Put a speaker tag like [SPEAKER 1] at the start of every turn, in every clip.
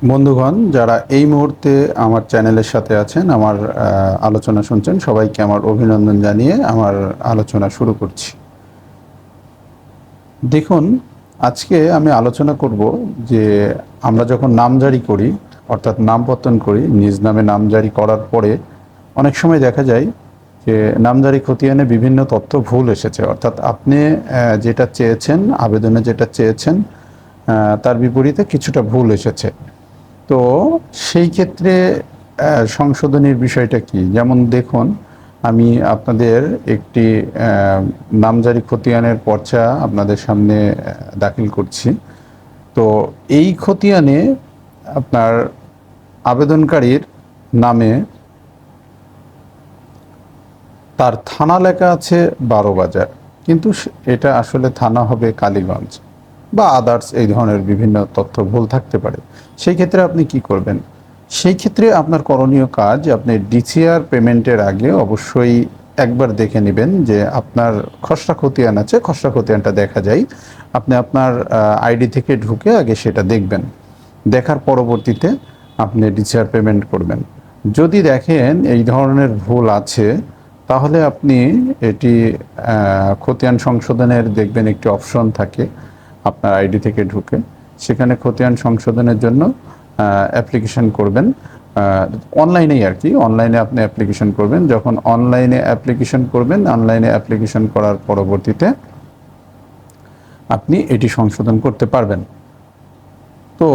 [SPEAKER 1] বন্ধুগণ, যারা এই মুহূর্তে আমার চ্যানেলের সাথে আছেন, আমার আলোচনা শুনছেন, সবাইকে আমার অভিনন্দন জানিয়ে আমার আলোচনা শুরু করছি। দেখুন, আজকে আমি আলোচনা করব যে আমরা যখন নামজারি করি, অর্থাৎ নামপত্তন করি, নিজ নামে নামজারি করার পরে অনেক সময় দেখা যায় যে নামজারি খতিয়ানে বিভিন্ন তথ্য ভুল এসেছে। অর্থাৎ আপনি যেটা চেয়েছেন, আবেদনে যেটা চেয়েছেন, তার বিপরীতে কিছুটা ভুল এসেছে। তো সেই ক্ষেত্রে সংশোধনীর বিষয়টা কি? যেমন দেখুন, আমি আপনাদের একটি নামজারি খতিয়ানের পর্চা আপনাদের সামনে দাখিল করছি। তো এই খতিয়ানে আপনার আবেদনকারীর নামে তার থানা লেখা আছে 12 বাজার, কিন্তু এটা আসলে থানা হবে কালীগঞ্জ বা আদার্স, এই ধরনের বিভিন্ন তথ্য ভুল থাকতে পারে। সেই ক্ষেত্রে আপনি কি করবেন? সেই ক্ষেত্রে আপনার করণীয় কাজ, আপনি ডিসিআর পেমেন্টের আগে অবশ্যই একবার দেখে নেবেন যে আপনার খসড়া খতিয়ান আছে, খসড়া খতিয়ানটা দেখা যায়। আপনি আপনার আইডি থেকে ঢুকে আগে সেটা দেখবেন। দেখার পরবর্তীতে আপনি ডিসিআর পেমেন্ট করবেন। যদি দেখেন এই ধরনের ভুল আছে, তাহলে আপনি এটি খতিয়ান সংশোধনের দেখবেন একটি অপশন থাকে আপনার আইডি থেকে ঢুকে, সেখানে খতিয়ান সংশোধনের জন্য অ্যাপ্লিকেশন করবেন। অনলাইনেই আর কি, অনলাইনে আপনি অ্যাপ্লিকেশন করবেন। যখন অনলাইনে অ্যাপ্লিকেশন করবেন, অনলাইনে অ্যাপ্লিকেশন করার পরবর্তীতে আপনি এটি সংশোধন করতে পারবেন। তো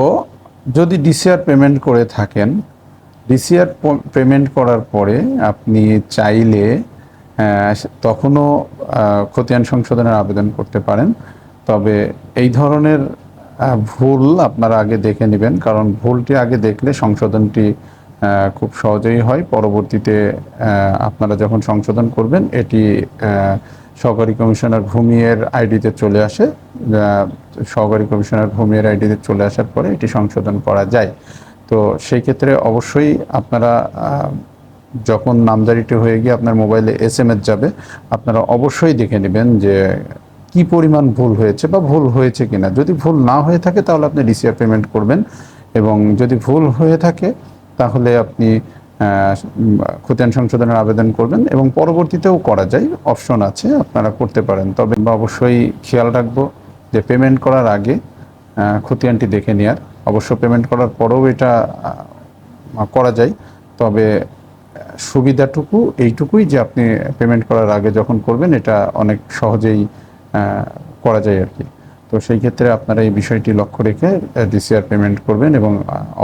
[SPEAKER 1] যদি ডিসিআর পেমেন্ট করে থাকেন, ডিসিআর পেমেন্ট করার পরে আপনি চাইলে তখনও খতিয়ান সংশোধনের আবেদন করতে পারেন। তবে এই ধরনের ভুল আপনারা আগে দেখে নেবেন, কারণ ভুলটি আগে দেখলে সংশোধনটি খুব সহজেই হয়। পরবর্তীতে আপনারা যখন সংশোধন করবেন, এটি সহকারী কমিশনার ভূমির আইডিতে চলে আসে। সহকারী কমিশনার ভূমির আইডিতে চলে আসার পরে এটি সংশোধন করা যায়। তো সেই ক্ষেত্রে অবশ্যই আপনারা যখন নামজারিটি হয়ে গিয়ে আপনার মোবাইলে এসএমএস যাবে, আপনারা অবশ্যই দেখে নেবেন যে কি পরিমাণ ভুল হয়েছে বা ভুল হয়েছে কিনা। যদি ভুল না হয়ে থাকে তাহলে আপনি ডিসিআর পেমেন্ট করবেন, এবং যদি ভুল হয়ে থাকে তাহলে আপনি খতিয়ান সংশোধনের আবেদন করবেন, এবং পরবর্তীতেও করা যায়, অপশন আছে, আপনারা করতে পারেন। তবে অবশ্যই খেয়াল রাখবো যে পেমেন্ট করার আগে খতিয়ানটি দেখে নেওয়ার। অবশ্য পেমেন্ট করার পরেও এটা করা যায়, তবে সুবিধাটুকু এইটুকুই যে আপনি পেমেন্ট করার আগে যখন করবেন, এটা অনেক সহজেই করা যায় আর কি। তো সেই ক্ষেত্রে আপনারা এই বিষয়টি লক্ষ্য রেখে ডিসিআর পেমেন্ট করবেন, এবং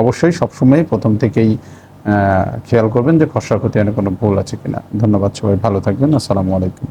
[SPEAKER 1] অবশ্যই সবসময় প্রথম থেকেই খেয়াল করবেন যে খসড়া খতিয়ানে কোনো ভুল আছে কিনা। ধন্যবাদ, সবাই ভালো থাকবেন। আসসালামু আলাইকুম।